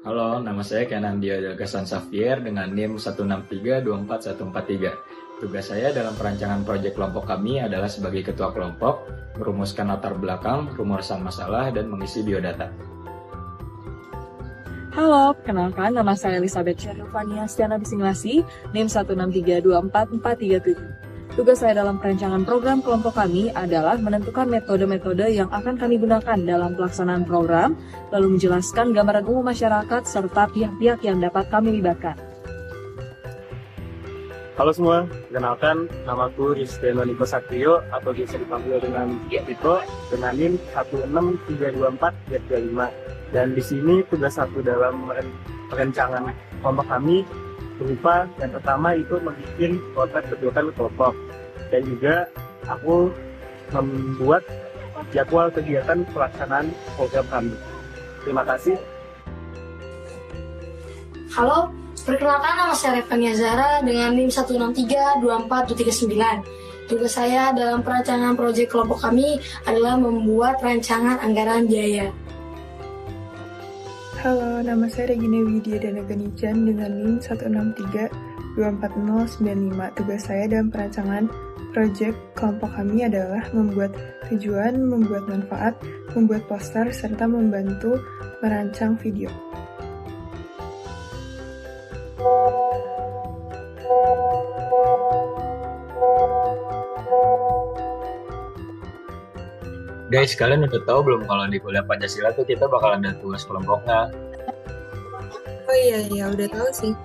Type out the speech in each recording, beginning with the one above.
Halo, nama saya Kenandia Delgasan Xavier dengan NIM 16324143. Tugas saya dalam perancangan proyek kelompok kami adalah sebagai ketua kelompok, merumuskan latar belakang, rumusan masalah, dan mengisi biodata. Halo, perkenalkan nama saya Elizabeth Syarifania Stiana Bisinglasi, NIM 16324437. Tugas saya dalam perancangan program kelompok kami adalah menentukan metode-metode yang akan kami gunakan dalam pelaksanaan program, lalu menjelaskan gambaran umum masyarakat serta pihak-pihak yang dapat kami libatkan. Halo semua, kenalkan namaku Rizkyano Niko Satrio atau bisa dipanggil dengan Tito dengan NIM 163244-25. Dan di sini tugas satu dalam perencanaan kelompok kami berupa yang pertama itu membuat konten kegiatan kelompok, dan juga aku membuat jadwal kegiatan pelaksanaan program kami. Terima kasih. Halo, perkenalkan nama saya Revania Zahra dengan NIM 16324239. Tugas saya dalam perancangan proyek kelompok kami adalah membuat rancangan anggaran biaya. Halo, nama saya Regina Widya Danaganijan dengan NIM 16324095. Tugas saya dalam perancangan proyek kelompok kami adalah membuat tujuan, membuat manfaat, membuat poster, serta membantu merancang video. Guys, kalian udah tahu belum kalau di kuliah Pancasila tuh kita bakal ada tugas kelompoknya? Oh iya, udah tahu sih.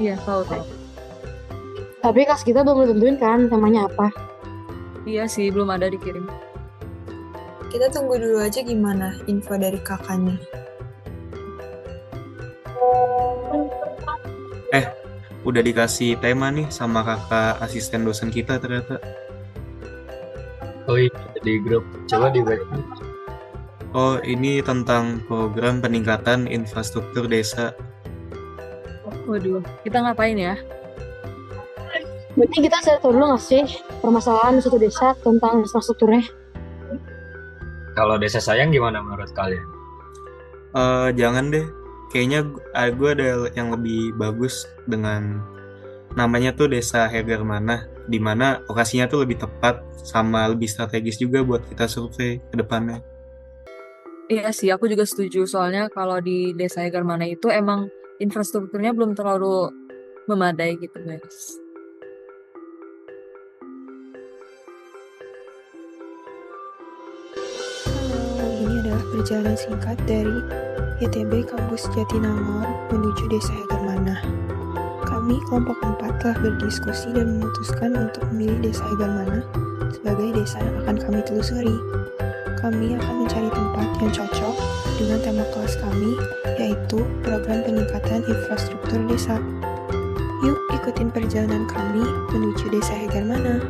Iya, tahu deh. Tapi kelas kita belum tentuin kan temanya apa. Iya sih, belum ada dikirim. Kita tunggu dulu aja gimana info dari kakaknya. Udah dikasih tema nih sama kakak asisten dosen kita ternyata. Oh iya, di grup. Coba dibaca. Oh, ini tentang program peningkatan infrastruktur desa. Waduh, kita ngapain ya? Berarti kita tahu dulu nggak sih permasalahan suatu desa tentang infrastrukturnya? Kalau desa sayang gimana menurut kalian? Jangan deh. Kayaknya gue ada yang lebih bagus dengan namanya tuh Desa Hegar Mana, di mana lokasinya tuh lebih tepat sama lebih strategis juga buat kita survei ke depannya. Iya sih, aku juga setuju. Soalnya kalau di Desa Egarmana itu emang infrastrukturnya belum terlalu memadai gitu, guys. Halo, ini adalah perjalanan singkat dari YTB Kampus Jatinangor menuju Desa Hegarmana. Kami kelompok 4 telah berdiskusi dan memutuskan untuk memilih Desa Hegarmana sebagai desa yang akan kami telusuri. Kami akan mencari tempat yang cocok dengan tema kelas kami, yaitu program peningkatan infrastruktur desa. Yuk ikutin perjalanan kami menuju Desa Hegarmana.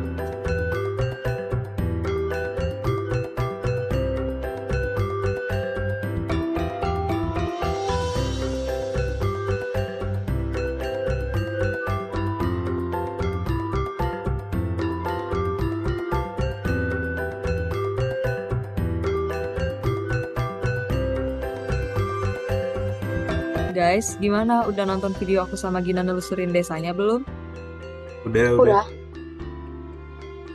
Guys, gimana? Udah nonton video aku sama Gina nelusurin desanya belum? Udah.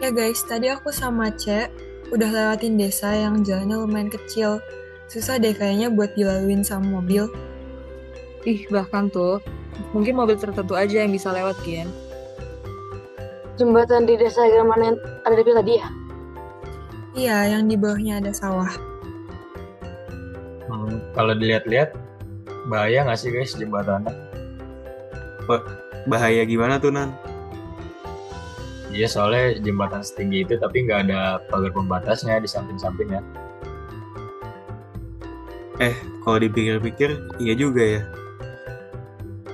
Ya guys, tadi aku sama Cek udah lewatin desa yang jalannya lumayan kecil. Susah deh kayaknya buat dilaluin sama mobil. Ih, bahkan tuh, mungkin mobil tertentu aja yang bisa lewat, Gian. Jembatan di Desa Egarmana yang ada di tadi ya? Iya, yang di bawahnya ada sawah. Kalau dilihat-lihat, bahaya nggak sih guys jembatannya? Bahaya gimana tuh, Nan? Iya, soalnya jembatan setinggi itu tapi nggak ada pagar pembatasnya di samping-sampingnya. Kalau dipikir-pikir, iya juga ya.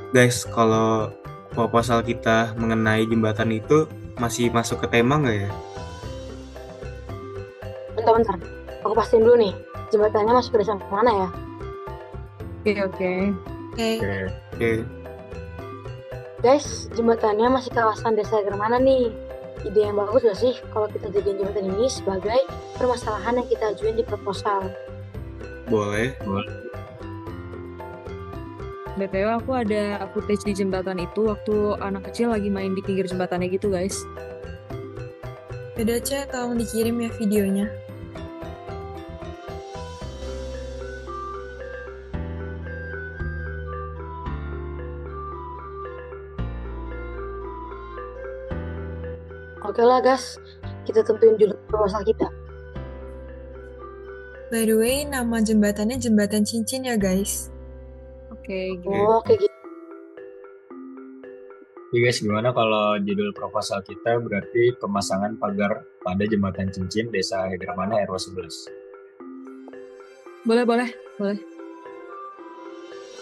Guys, kalau proposal kita mengenai jembatan itu masih masuk ke tema nggak ya? Bentar. Aku pastiin dulu nih. Jembatannya masuk ke desa mana ya? Oke. Oke. Guys, jembatannya masih kawasan Desa Egarmana nih. Ide yang bagus gak sih kalau kita jadiin jembatan ini sebagai permasalahan yang kita ajuin di proposal? Boleh. BTW aku ada footage di jembatan itu waktu anak kecil lagi main di pinggir jembatannya gitu guys. Udah cek, tolong dikirim ya videonya. Oke lah, gas. Kita tentuin judul proposal kita. By the way, nama jembatannya Jembatan Cincin ya guys. Oke, gitu. Oh, kayak gitu. Oke guys, gimana kalau judul proposal kita berarti pemasangan pagar pada jembatan cincin Desa Hegermana RW 11. Boleh.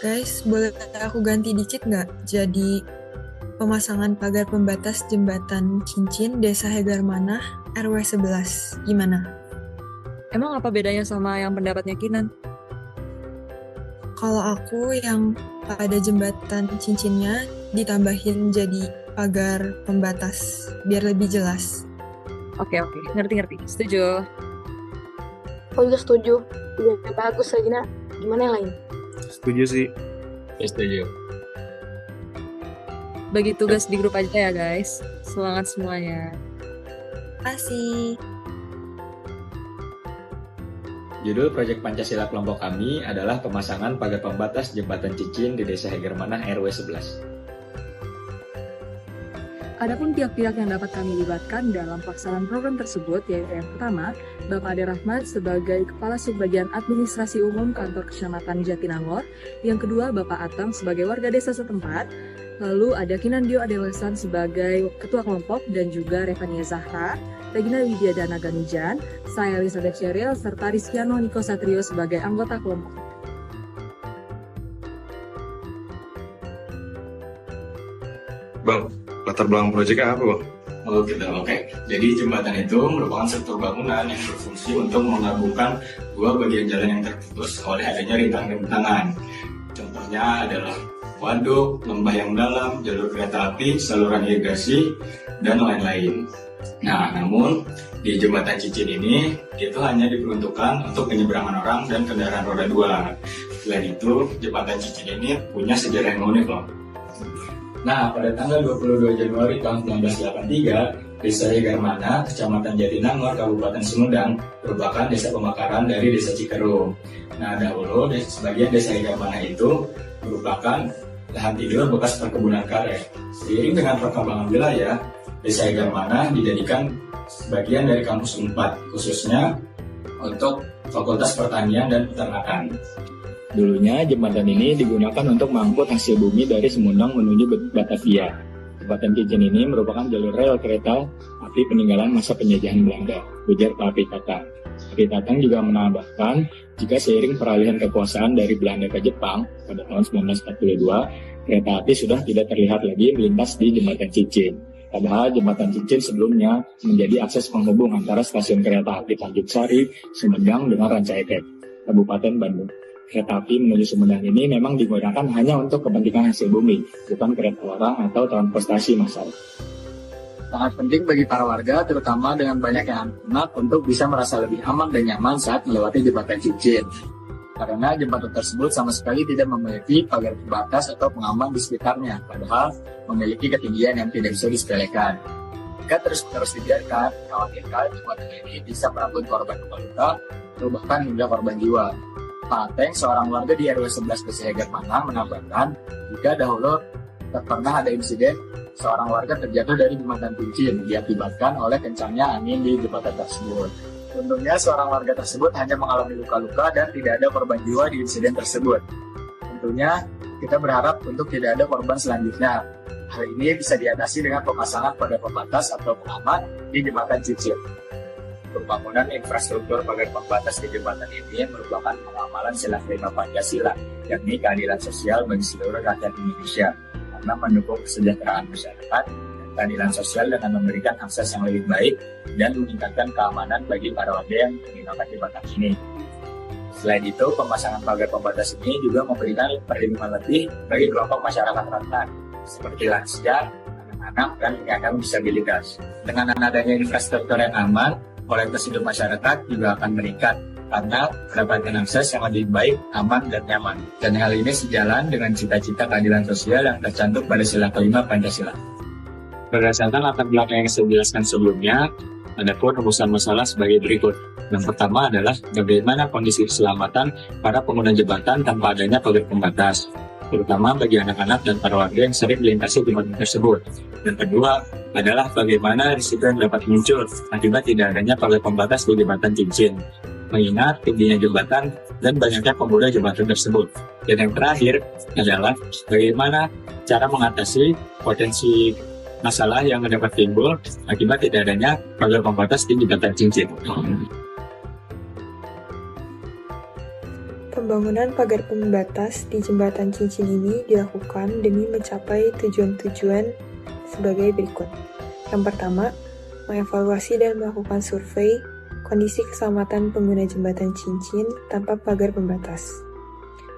Guys, boleh aku ganti dikit nggak? Jadi pemasangan pagar pembatas jembatan cincin Desa Hegermana RW 11. Gimana? Emang apa bedanya sama yang pendapatnya Kinan? Kalau aku yang pada jembatan cincinnya ditambahin jadi pagar pembatas biar lebih jelas. Oke, ngerti. Setuju. Aku juga setuju. Ide bagus lagi, Nak. Gimana yang lain? Setuju sih. Setuju. Bagi tugas di grup aja ya guys. Semangat semuanya. Kasih. Judul proyek Pancasila kelompok kami adalah pemasangan pagar pembatas jembatan cincin di Desa Hegermana RW 11. Adapun pihak-pihak yang dapat kami libatkan dalam pelaksanaan program tersebut yaitu yang pertama, Bapak Ade Rahmat sebagai Kepala Subbagian Administrasi Umum Kantor Kecamatan Jatinangor, yang kedua Bapak Atang sebagai warga desa setempat, lalu ada Kinandio Adelesan sebagai Ketua Kelompok dan juga Revania Zahra, Regina Widyadana Ganijan, saya Elizabeth Sheryl, serta Rizkyano Niko Satrio sebagai anggota kelompok. Bang, latar belakang proyeknya apa, Bang? Oh gitu, oke. Jadi jembatan itu merupakan struktur bangunan yang berfungsi untuk menggabungkan dua bagian jalan yang terputus oleh adanya rintangan-rintangan. Contohnya adalah waduk, lembah yang dalam, jalur kereta api, saluran irigasi, dan lain-lain. Nah, namun di jembatan cincin ini itu hanya diperuntukkan untuk penyeberangan orang dan kendaraan roda 2. Selain itu, jembatan cincin ini punya sejarah yang unik loh. Nah, pada tanggal 22 Januari tahun 1983, Desa Hegermana, Kecamatan Jatinangor, Kabupaten Sumedang, merupakan desa pemekaran dari Desa Cikeruh. Nah, dahulu sebagian Desa Hegermana itu merupakan lahan tidur bekas perkebunan karet. Seiring dengan perkembangan wilayah, Desa Hegermana dijadikan sebagian dari kampus 4, khususnya untuk Fakultas Pertanian dan Peternakan. Dulunya jembatan ini digunakan untuk mengangkut hasil bumi dari Sumedang menuju Batavia. Jembatan cincin ini merupakan jalur rel kereta api peninggalan masa penjajahan Belanda, ujar Pak Api Tatang. Api Tatang juga menambahkan, jika seiring peralihan kekuasaan dari Belanda ke Jepang pada tahun 1942, kereta api sudah tidak terlihat lagi melintas di jembatan cincin. Padahal jembatan cincin sebelumnya menjadi akses penghubung antara stasiun kereta api Tanjung Sari, Sumedang dengan Ranca Ekek, Kabupaten Bandung. Kereta api menuju Sumedang ini memang digunakan hanya untuk kepentingan hasil bumi, bukan kereta orang atau transportasi massal. Sangat penting bagi para warga, terutama dengan banyaknya anak, untuk bisa merasa lebih aman dan nyaman saat melewati jembatan cincin. Karena jembatan tersebut sama sekali tidak memiliki pagar pembatas atau pengaman di sekitarnya, padahal memiliki ketinggian yang tidak bisa disepelekan. Jika terus dibiarkan, khawatirkan jembatan ini bisa merenggut korban luka atau bahkan hingga korban jiwa. Pak Ateng, seorang warga di RW 11 Desa Hegermana, menambahkan jika dahulu pernah ada insiden seorang warga terjatuh dari jembatan cincin diakibatkan oleh kencangnya angin di jembatan tersebut. Untungnya seorang warga tersebut hanya mengalami luka-luka dan tidak ada korban jiwa di insiden tersebut. Tentunya kita berharap untuk tidak ada korban selanjutnya. Hal ini bisa diatasi dengan pemasangan pagar pembatas atau pengaman di jembatan cincin. Pembangunan infrastruktur pagar pembatas di jembatan ini merupakan pengamalan sila kelima Pancasila, yakni keadilan sosial bagi seluruh rakyat Indonesia, karena mendukung kesejahteraan masyarakat dan keadilan sosial dengan memberikan akses yang lebih baik dan meningkatkan keamanan bagi para warga yang menggunakan jembatan ini. Selain itu, pemasangan pagar pembatas ini juga memberikan perlindungan lebih bagi kelompok masyarakat rentan, seperti lansia, anak-anak, dan penyandang disabilitas. Dengan adanya infrastruktur yang aman, kualitas hidup masyarakat juga akan meningkat, karena mendapatkan akses yang lebih baik, aman, dan nyaman. Dan hal ini sejalan dengan cita-cita keadilan sosial yang tercantum pada sila kelima Pancasila. Berdasarkan latar belakang yang saya jelaskan sebelumnya, ada pun rumusan masalah sebagai berikut. Yang pertama adalah bagaimana kondisi keselamatan para pengguna jembatan tanpa adanya pagar pembatas, terutama bagi anak-anak dan para warga yang sering melintasi jembatan tersebut. Dan kedua adalah bagaimana risiko yang dapat muncul akibat tidak adanya pagar pembatas di jembatan cincin, mengingat tingginya jembatan dan banyaknya pengguna jembatan tersebut. Dan yang terakhir adalah bagaimana cara mengatasi potensi masalah yang dapat timbul akibat tidak adanya pagar pembatas di jembatan cincin. Pembangunan pagar pembatas di jembatan cincin ini dilakukan demi mencapai tujuan-tujuan sebagai berikut. Yang pertama, mengevaluasi dan melakukan survei kondisi keselamatan pengguna jembatan cincin tanpa pagar pembatas,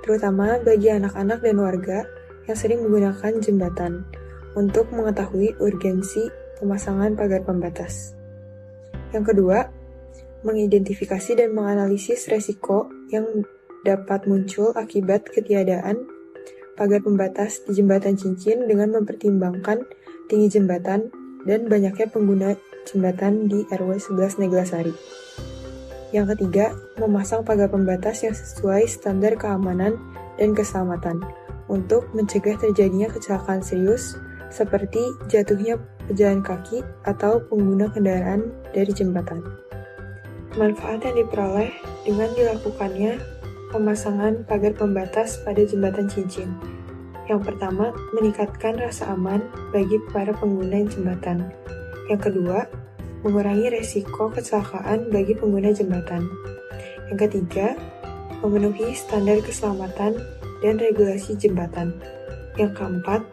terutama bagi anak-anak dan warga yang sering menggunakan jembatan, untuk mengetahui urgensi pemasangan pagar pembatas. Yang kedua, mengidentifikasi dan menganalisis resiko yang dapat muncul akibat ketiadaan pagar pembatas di jembatan cincin dengan mempertimbangkan tinggi jembatan dan banyaknya pengguna jembatan di RW 11 Neglasari. Yang ketiga, memasang pagar pembatas yang sesuai standar keamanan dan keselamatan untuk mencegah terjadinya kecelakaan serius seperti jatuhnya pejalan kaki atau pengguna kendaraan dari jembatan. Manfaat yang diperoleh dengan dilakukannya pemasangan pagar pembatas pada jembatan cincin. Yang pertama, meningkatkan rasa aman bagi para pengguna jembatan. Yang kedua, mengurangi resiko kecelakaan bagi pengguna jembatan. Yang ketiga, memenuhi standar keselamatan dan regulasi jembatan. Yang keempat,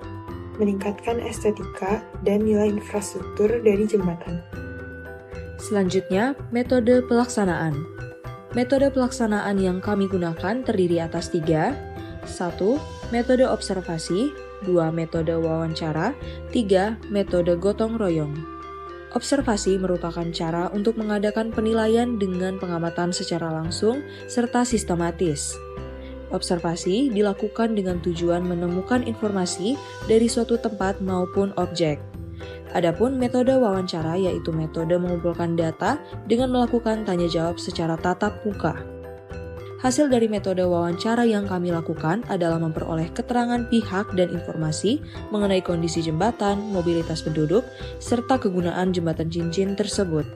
meningkatkan estetika dan nilai infrastruktur dari jembatan. Selanjutnya, metode pelaksanaan. Metode pelaksanaan yang kami gunakan terdiri atas 3. 1. Metode observasi. 2. Metode wawancara. 3. Metode gotong royong. Observasi merupakan cara untuk mengadakan penilaian dengan pengamatan secara langsung serta sistematis. Observasi dilakukan dengan tujuan menemukan informasi dari suatu tempat maupun objek. Adapun metode wawancara yaitu metode mengumpulkan data dengan melakukan tanya jawab secara tatap muka. Hasil dari metode wawancara yang kami lakukan adalah memperoleh keterangan pihak dan informasi mengenai kondisi jembatan, mobilitas penduduk, serta kegunaan jembatan cincin tersebut.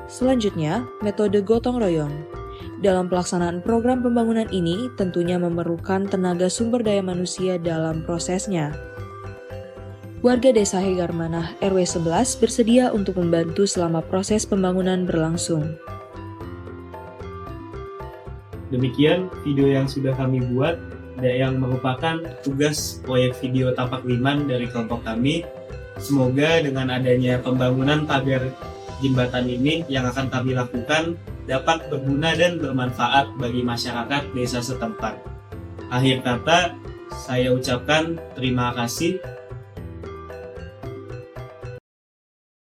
Selanjutnya, metode gotong royong. Dalam pelaksanaan program pembangunan ini tentunya memerlukan tenaga sumber daya manusia dalam prosesnya. Warga Desa Hegarmanah RW 11 bersedia untuk membantu selama proses pembangunan berlangsung. Demikian video yang sudah kami buat yang merupakan tugas proyek video Tapak Liman dari kelompok kami. Semoga dengan adanya pembangunan pagar jembatan ini yang akan kami lakukan dapat berguna dan bermanfaat bagi masyarakat desa setempat. Akhir kata, saya ucapkan terima kasih.